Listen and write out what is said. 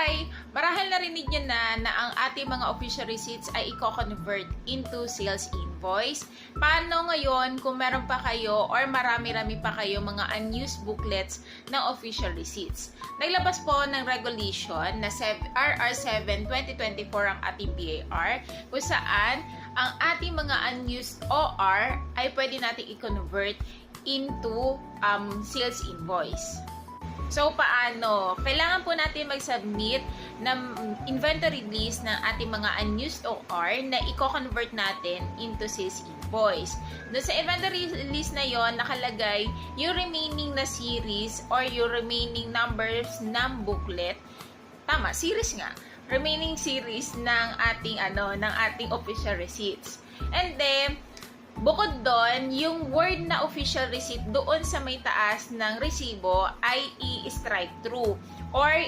Hi! Marahil narinig nyo na ang ating mga official receipts ay i-convert into sales invoice. Paano ngayon kung meron pa kayo or marami-rami pa kayo mga unused booklets ng official receipts? Naglabas po ng regulation na RR7-2024 ang ating BAR kung saan ang ating mga unused OR ay pwede natin i-convert into sales invoice. So, paano? Kailangan po natin mag-submit ng inventory list ng ating mga unused OR na i-convert natin into sales invoice. Doon sa inventory list na yon nakalagay yung remaining na series or yung remaining numbers ng booklet. Tama, series nga. Remaining series ng ating official receipts. And then, bukod doon, yung word na official receipt doon sa may taas ng resibo ay i-strike through or